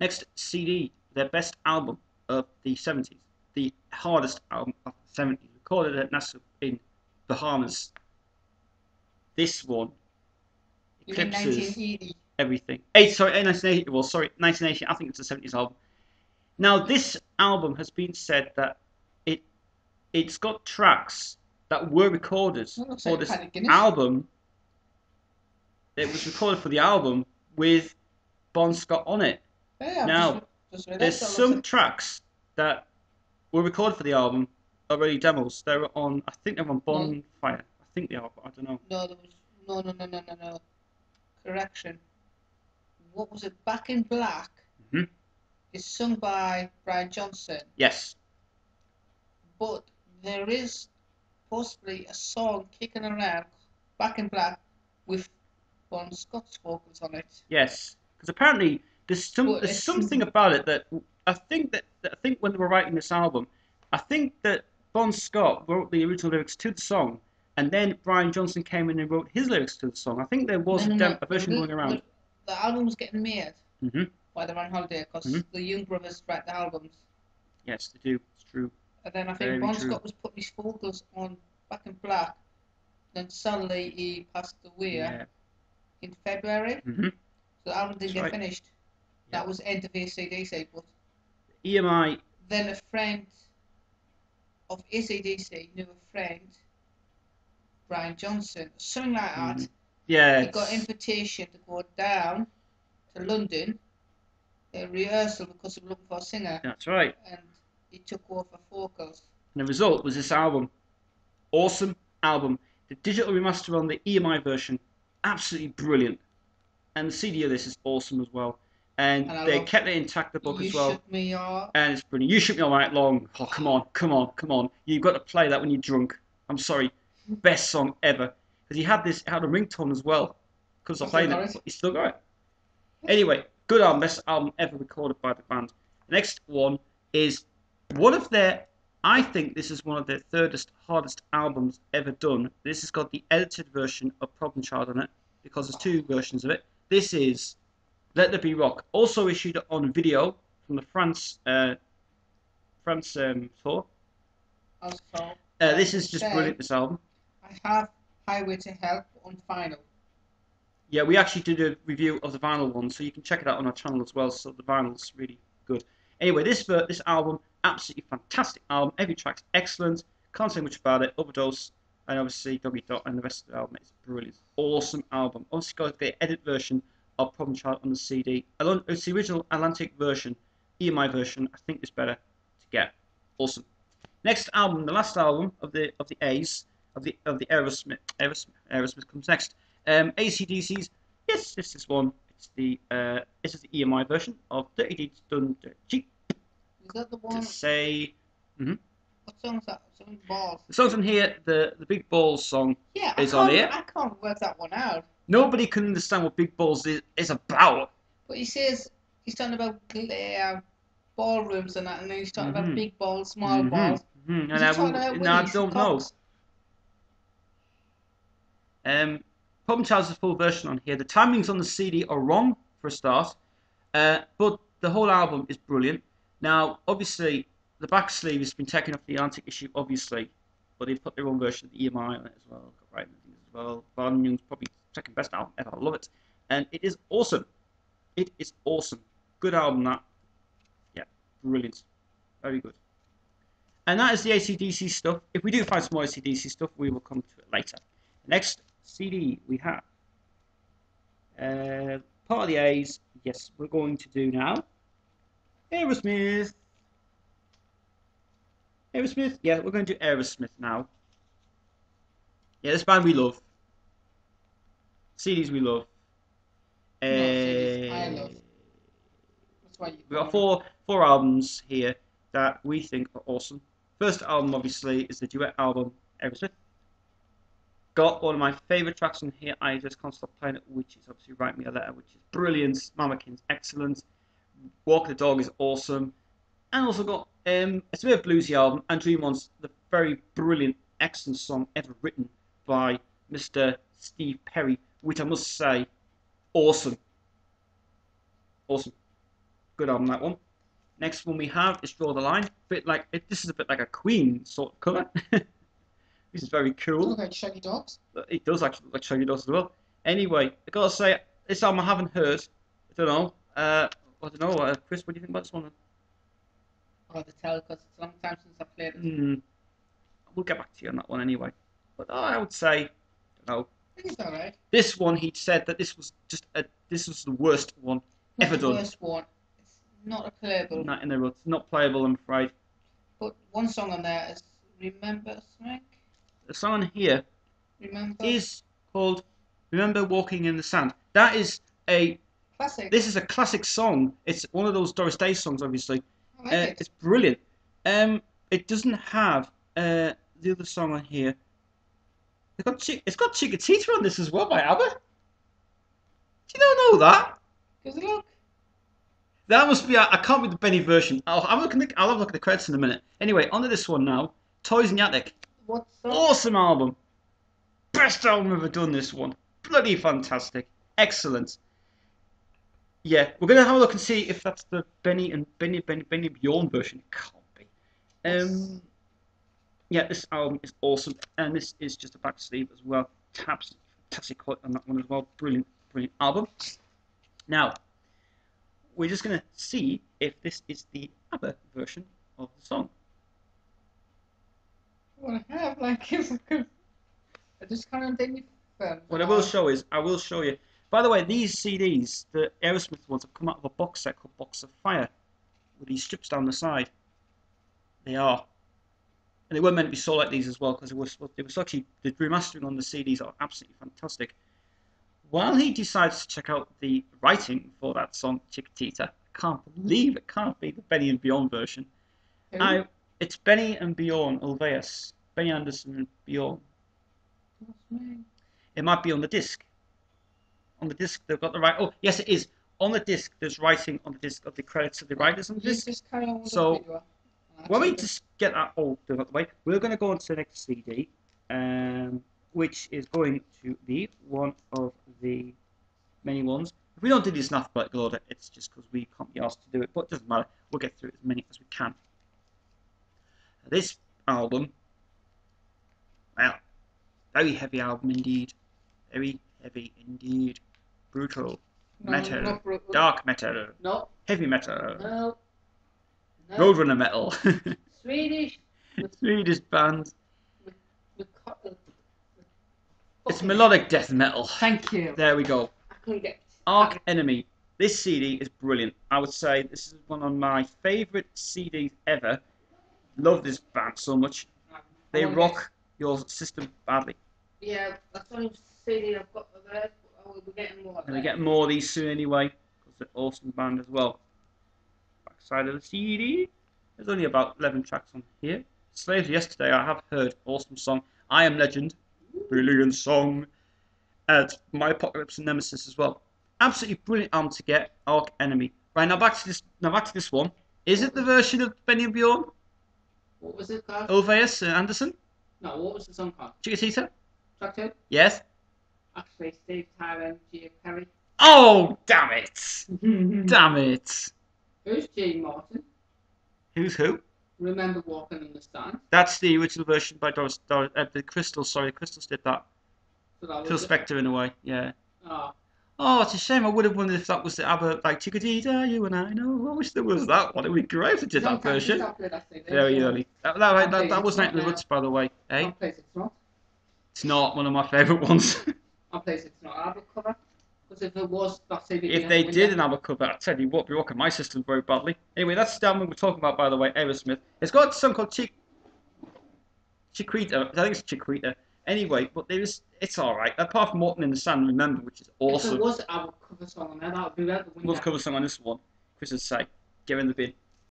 Next CD, their best album of the 70s, the hardest album of the 70s, recorded at Nassau in Bahamas. This one You mean eclipses 1980? everything. 1980. Well, sorry, 1980. I think it's a 70s album. Now, this album has been said that it it's got tracks that were recorded for this album. It was recorded for the album with Bon Scott on it. Yeah, Now, just read there's it. That looks some like tracks that were recorded for the album already demos. They were on, I think they're on no, Bonfire. I think they are, but I don't know. no, there was no. Correction. What was it? Back in Black Mm-hmm. is sung by Brian Johnson, Yes. but there is possibly a song kicking around, Back in Black, with Bon Scott's vocals on it. Yes. Because apparently But there's it's something about it that I think when they were writing this album, I think that Bon Scott wrote the original lyrics to the song, and then Brian Johnson came in and wrote his lyrics to the song. I think there was no. a version going around. The album was getting made Mm-hmm. while they were on holiday because Mm-hmm. the Young Brothers write the albums. Yes, they do. It's true. And then I think Very Bon true. Scott was putting his vocals on Back in Black. Then suddenly he passed away Yeah. in February. Mm-hmm. So the album didn't get right. finished. Yeah. That was end of AC/DC. But EMI. then a friend of AC/DC knew a friend, Brian Johnson, something like that. Mm-hmm. Yeah. He got invitation to go down to London, a rehearsal because he was looking for a singer. That's right. And he took over vocals. And the result was this album. Awesome album. The digital remaster on the EMI version, absolutely brilliant. And the CD of this is awesome as well. And they kept it intact, the book as well. You Shook Me All. And it's brilliant. You Shook Me All Night Long. Oh, come on. You've got to play that when you're drunk. I'm sorry. Best song ever. Because he had a ringtone as well. Because of playing it. But he still got it. Anyway, good album. Best album ever recorded by the band. The next one is one of their... I think this is one of their hardest albums ever done. This has got the edited version of Problem Child on it. Because there's two versions of it. This is Let There Be Rock. Also issued on video from the France tour. This is just brilliant, this album. I have Highway to Hell on vinyl. Yeah, we actually did a review of the vinyl one, so you can check it out on our channel as well. So the vinyl's really good. Anyway, this album, absolutely fantastic album. Every track's excellent. Can't say much about it. Overdose, and obviously Doggy Dot, and the rest of the album is brilliant. Awesome album. Also got the edit version of Problem Child on the CD. It's the original Atlantic version. EMI version, I think, is better to get. Awesome. Next album, the last album of the A's of the Aerosmith. Aerosmith comes next. AC/DC's. Yes, this is one. This is the EMI version of Dirty Deeds Done Dirt Cheap. Is that the one? To say. What song is that? Balls. The song's on here. The Big Balls song is on here. I can't work that one out. Nobody can understand what Big Balls is about. But he says he's talking about ballrooms and that, and then he's talking about big balls, small balls. And I don't know. Problem Child's the full version on here. The timings on the CD are wrong for a start, but the whole album is brilliant. Now, obviously, the back sleeve has been taken off the Atlantic issue, obviously, but they've put their own version of the EMI on it as well. Got writing things as well. Van Young's probably second best album ever. I love it, and it is awesome. It is awesome. Good album, that. Yeah, brilliant. Very good. And that is the AC/DC stuff. If we do find some more AC/DC stuff, we will come to it later. Next CD we have part of the A's. Yes, we're going to do now Aerosmith. Yeah, we're going to do Aerosmith now. Yeah, this band we love. CDs we love. CDs I love. That's why We've got four albums here that we think are awesome. First album, obviously, is the duet album Aerosmith. Got one of my favourite tracks on here, I Just Can't Stop Playing It, which is obviously Write Me a Letter, which is brilliant. Mama King's excellent. Walk the Dog is awesome. And also got it's a bit of a bluesy album, and Dream On's the very brilliant, excellent song ever written by Mr. Steve Perry, which I must say, awesome. Awesome. Good album, that one. Next one we have is Draw the Line. This is a bit like a Queen sort of cover. This is very cool. Look like Shaggy Dogs. It does actually look like Shaggy Does as well. Anyway, I gotta say, this album I haven't heard. I don't know. I don't know. Chris, what do you think about this one? I'll have to tell because it's a long time since I played it. We'll get back to you on that one anyway. But I would say, I don't know. I think it's alright. This one, he said that this was the worst one ever done. The worst one. It's not a playable. Not in the rut. Not playable, I'm afraid. But one song on there is Remember Something? The song on here Remember? is called Remember Walking in the Sand. That is a Classic. This is a classic song. It's one of those Doris Day songs, obviously. I like it. It's brilliant. It doesn't have the other song on here. It's got Chiquitita on this as well by ABBA. Do you not know that? Give it a look. That must be. I can't read the Benny version. I'll have a look at the credits in a minute. Anyway, onto this one now. Toys in the Attic. What song? Awesome album. Best album ever done. This one. Bloody fantastic. Excellent. Yeah, we're gonna have a look and see if that's the Benny Bjorn version. It can't be. Yeah, this album is awesome, and this is just a back sleeve as well. Fantastic cut on that one as well. Brilliant, brilliant album. Now, we're just gonna see if this is the ABBA version of the song. What I have, like, I just can't identify. What I will show you. By the way, these CDs, the Aerosmith ones, have come out of a box set called Box of Fire, with these strips down the side. They are. And they weren't meant to be sold like these as well, because it was actually, the remastering on the CDs are absolutely fantastic. While he decides to check out the writing for that song, Chiquitita, I can't believe it can't be the Benny and Bjorn version. It's Benny and Bjorn Ulvaeus. Benny Andersson and Bjorn. It might be on the disc. On the disc, they've got the right. Oh, yes, it is. On the disc, there's writing on the disc of the credits of the writers on the disc. Just carry on with So, the video. when we just get that all done out the way, we're going to go on to the next CD, which is going to be one of the many ones. If we don't do this in alphabetical order, it's just because we can't be asked to do it, but it doesn't matter. We'll get through as many as we can. This album, wow, very heavy album indeed. Very heavy indeed. Brutal. No, metal. not brutal. Dark metal. No. Heavy metal. No. No. Roadrunner metal. Swedish. Swedish band. With It's melodic death metal. Thank you. There we go. I couldn't get. Arch Enemy. This CD is brilliant. I would say this is one of my favourite CDs ever. Love this band so much. They rock your system badly. Yeah, that's the only CD I've got of theirs. We'll be getting more. And we get more of these soon anyway, because they're an awesome band as well. Backside of the CD, there's only about 11 tracks on here. Slaves Yesterday, I have heard, awesome song. I Am Legend, brilliant song. And My Apocalypse and Nemesis as well. Absolutely brilliant album to get. Arch Enemy. Right, now back to this one. Is it the version of Benny and Bjorn? What was it called? Ulvaeus and Anderson? No, what was the song called? Chiquitita? Track 2? Yes. Actually, Steve Tyler, G. Perry. Oh, damn it! Damn it! Who's Gene Martin? Who's who? Remember Walking in the Sand? That's the original version by the Crystals. Sorry, Crystals did that. So that Phil was it. Spector in a way, yeah. Oh, Oh, it's a shame. I would have wondered if that was the ABBA, like Chiquitita, You and I Know. I wish there was that one. It would be great if they did that version. Very early. That was Night in the Woods, by the way. Eh? On place it's not. It's not one of my favourite ones. On place it's not album cover. Because if it was, that's it. If they did an ABBA cover, I tell you what, be rocking my system very badly. Anyway, that's the album we're talking about, by the way, Aerosmith. It's got a song called Chiquita. I think it's Chiquita. Anyway, but it's alright. Apart from Walking in the Sand, Remember, which is awesome. If there was an album cover song on there, that would be better. Love cover song on this one. Chris would say, get in the bin.